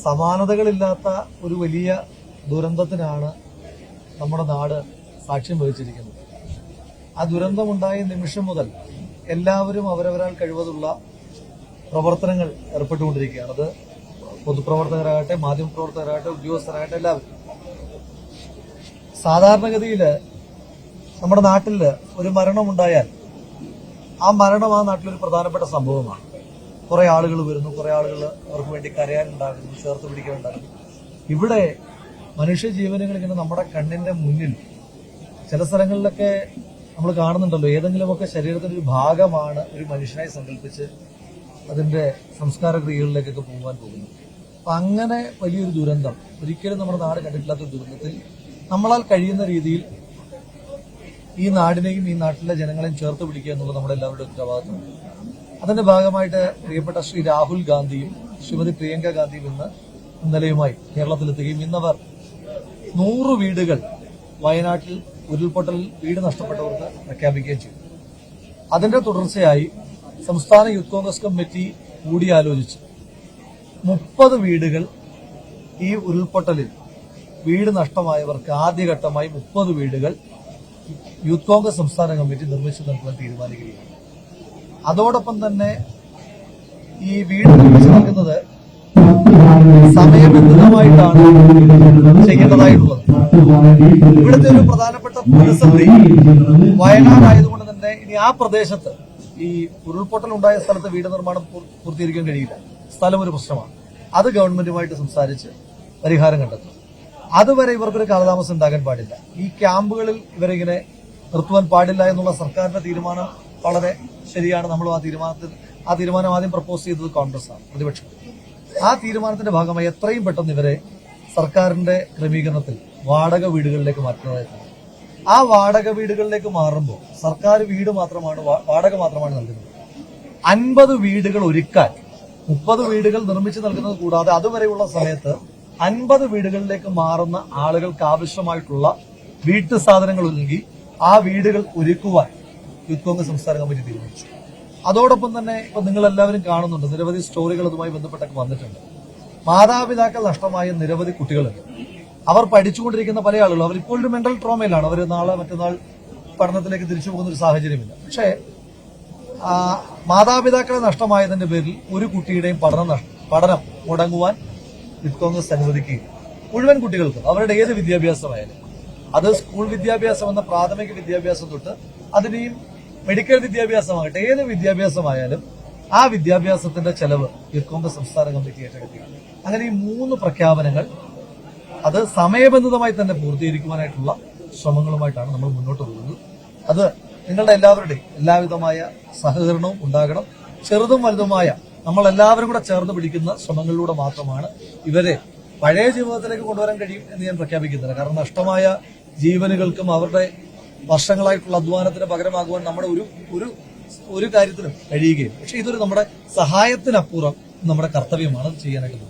സമാനതകളില്ലാത്ത ഒരു വലിയ ദുരന്തത്തിനാണ് നമ്മുടെ നാട് സാക്ഷ്യം വഹിച്ചിരിക്കുന്നത്. ആ ദുരന്തമുണ്ടായ നിമിഷം മുതൽ എല്ലാവരും അവരവരാൽ കഴിവതുള്ള പ്രവർത്തനങ്ങൾ ഏർപ്പെട്ടുകൊണ്ടിരിക്കുകയാണ്. അത് പൊതുപ്രവർത്തകരാകട്ടെ, മാധ്യമപ്രവർത്തകരാകട്ടെ, ഉദ്യോഗസ്ഥരാകട്ടെ, എല്ലാവരും. സാധാരണഗതിയിൽ നമ്മുടെ നാട്ടിൽ ഒരു മരണമുണ്ടായാൽ ആ മരണം ആ നാട്ടിലൊരു പ്രധാനപ്പെട്ട സംഭവമാണ്. കുറെ ആളുകൾ വരുന്നു, കുറെ ആളുകൾ അവർക്ക് വേണ്ടി കരയാനുണ്ടാകുന്നു, ചേർത്ത് പിടിക്കാനുണ്ടാകുന്നു. ഇവിടെ മനുഷ്യജീവനുകൾ ഇങ്ങനെ നമ്മുടെ കണ്ണിന്റെ മുന്നിൽ ചില സ്ഥലങ്ങളിലൊക്കെ നമ്മൾ കാണുന്നുണ്ടല്ലോ, ഏതെങ്കിലുമൊക്കെ ശരീരത്തിന്റെ ഒരു ഭാഗമാണ് ഒരു മനുഷ്യനായി സങ്കല്പിച്ച് അതിന്റെ സംസ്കാര ക്രിയകളിലേക്കൊക്കെ പോകാൻ പോകുന്നു. അപ്പൊ അങ്ങനെ വലിയൊരു ദുരന്തം ഒരിക്കലും നമ്മുടെ നാട് കണ്ടിട്ടില്ലാത്ത ദുരന്തത്തിൽ നമ്മളാൽ കഴിയുന്ന രീതിയിൽ ഈ നാടിനെയും ഈ നാട്ടിലെ ജനങ്ങളെയും ചേർത്ത് പിടിക്കുക എന്നുള്ളത് നമ്മുടെ എല്ലാവരുടെയും ഉത്തരവാദിത്തമാണ്. അതിന്റെ ഭാഗമായിട്ട് പ്രിയപ്പെട്ട ശ്രീ രാഹുൽ ഗാന്ധിയും ശ്രീമതി പ്രിയങ്ക ഗാന്ധിയും ഇന്നലെയുമായി കേരളത്തിലെത്തുകയും ഇന്നവർ 100 വീടുകൾ വയനാട്ടിൽ ഉരുൾപൊട്ടലിൽ വീട് നഷ്ടപ്പെട്ടവർക്ക് പ്രഖ്യാപിക്കുകയും ചെയ്തു. അതിന്റെ തുടർച്ചയായി സംസ്ഥാന യൂത്ത് കോൺഗ്രസ് കമ്മിറ്റി കൂടിയാലോചിച്ച് 30 വീടുകൾ ഈ ഉരുൾപൊട്ടലിൽ വീട് നഷ്ടമായവർക്ക് ആദ്യഘട്ടമായി 30 വീടുകൾ യൂത്ത് കോൺഗ്രസ് സംസ്ഥാന കമ്മിറ്റി നിർമ്മിച്ചു നൽകുവാൻ തീരുമാനിക്കുകയാണ്. അതോടൊപ്പം തന്നെ ഈ വീട് നിർമ്മിച്ചു നൽകുന്നത് സമയബന്ധിതമായിട്ടാണ് ചെയ്യേണ്ടതായിട്ടുള്ളത്. ഇവിടുത്തെ ഒരു പ്രധാനപ്പെട്ട പ്രതിസന്ധി വയനാടായതുകൊണ്ട് തന്നെ ഇനി ആ പ്രദേശത്ത് ഈ ഉരുൾപൊട്ടൽ ഉണ്ടായ സ്ഥലത്ത് വീട് നിർമ്മാണം പൂർത്തീകരിക്കാൻ കഴിയില്ല. സ്ഥലം ഒരു പ്രശ്നമാണ്. അത് ഗവൺമെന്റുമായിട്ട് സംസാരിച്ച് പരിഹാരം കണ്ടെത്തും. അതുവരെ ഇവർക്കൊരു കാലതാമസം ഉണ്ടാകാൻ പാടില്ല. ഈ ക്യാമ്പുകളിൽ ഇവരിങ്ങനെ നിർത്തുവാൻ പാടില്ല എന്നുള്ള സർക്കാരിന്റെ തീരുമാനം വളരെ ശരിയാണ്. നമ്മൾ ആ തീരുമാനം ആദ്യം പ്രപ്പോസ് ചെയ്തത് കോൺഗ്രസാണ്, പ്രതിപക്ഷം. ആ തീരുമാനത്തിന്റെ ഭാഗമായി എത്രയും പെട്ടെന്ന് ഇവരെ സർക്കാരിന്റെ ക്രമീകരണത്തിൽ വാടക വീടുകളിലേക്ക് മാറ്റുന്നതായിട്ടാണ്. ആ വാടക വീടുകളിലേക്ക് മാറുമ്പോൾ സർക്കാർ വാടക മാത്രമാണ് നൽകുന്നത്. 50 വീടുകൾ ഒരുക്കാൻ 30 വീടുകൾ നിർമ്മിച്ചു നൽകുന്നത് കൂടാതെ അതുവരെയുള്ള സമയത്ത് 50 വീടുകളിലേക്ക് മാറുന്ന ആളുകൾക്ക് ആവശ്യമായിട്ടുള്ള വീട്ടു സാധനങ്ങൾ ഒരുങ്ങി ആ വീടുകൾ ഒരുക്കുവാൻ യൂത്ത് കോൺഗ്രസ് സംസ്ഥാന കമ്മിറ്റി തീരുമാനിച്ചു. അതോടൊപ്പം തന്നെ ഇപ്പൊ നിങ്ങൾ എല്ലാവരും കാണുന്നുണ്ട്, നിരവധി സ്റ്റോറികൾ അതുമായി ബന്ധപ്പെട്ടൊക്കെ വന്നിട്ടുണ്ട്. മാതാപിതാക്കൾ നഷ്ടമായ നിരവധി കുട്ടികളുണ്ട്. അവർ പഠിച്ചുകൊണ്ടിരിക്കുന്ന പല ആളുകളും അവരിപ്പോൾ ഒരു മെന്റൽ ട്രോമയിലാണ്. അവർ നാളെ മറ്റന്നാൾ പഠനത്തിലേക്ക് തിരിച്ചു പോകുന്ന ഒരു സാഹചര്യമില്ല. പക്ഷേ മാതാപിതാക്കളെ നഷ്ടമായതിന്റെ പേരിൽ ഒരു കുട്ടിയുടെയും പഠനം മുടങ്ങുവാൻ യൂത്ത് കോൺഗ്രസ് അനുവദിക്കുകയും മുഴുവൻ കുട്ടികൾക്കും അവരുടെ ഏത് വിദ്യാഭ്യാസമായാലും, അത് സ്കൂൾ വിദ്യാഭ്യാസം എന്ന പ്രാഥമിക വിദ്യാഭ്യാസം തൊട്ട് അതിനെയും മെഡിക്കൽ വിദ്യാഭ്യാസമാകട്ടെ, ഏത് വിദ്യാഭ്യാസമായാലും ആ വിദ്യാഭ്യാസത്തിന്റെ ചെലവ് യൂത്ത് കോൺഗ്രസ് സംസ്ഥാന കമ്മിറ്റി ഏറ്റെടുക്കുകയാണ്. അങ്ങനെ ഈ 3 പ്രഖ്യാപനങ്ങൾ അത് സമയബന്ധിതമായി തന്നെ പൂർത്തീകരിക്കുവാനായിട്ടുള്ള ശ്രമങ്ങളുമായിട്ടാണ് നമ്മൾ മുന്നോട്ട് പോകുന്നത്. അത് നിങ്ങളുടെ എല്ലാവരുടെയും എല്ലാവിധമായ സഹകരണവും ഉണ്ടാകണം. ചെറുതും വലുതുമായ നമ്മൾ എല്ലാവരും കൂടെ ചേർന്ന് പിടിക്കുന്ന ശ്രമങ്ങളിലൂടെ മാത്രമാണ് ഇവരെ പഴയ ജീവിതത്തിലേക്ക് കൊണ്ടുവരാൻ കഴിയും എന്ന് ഞാൻ പ്രഖ്യാപിക്കുന്നില്ല. കാരണം നഷ്ടമായ ജീവനുകൾക്കും അവരുടെ വർഷങ്ങളായിട്ടുള്ള അധ്വാനത്തിന് പകരമാകുവാൻ നമ്മുടെ ഒരു കാര്യത്തിനും കഴിയുകയും, പക്ഷെ ഇതൊരു നമ്മുടെ സഹായത്തിനപ്പുറം നമ്മുടെ കർത്തവ്യമാണ് ചെയ്യാനായിട്ട്.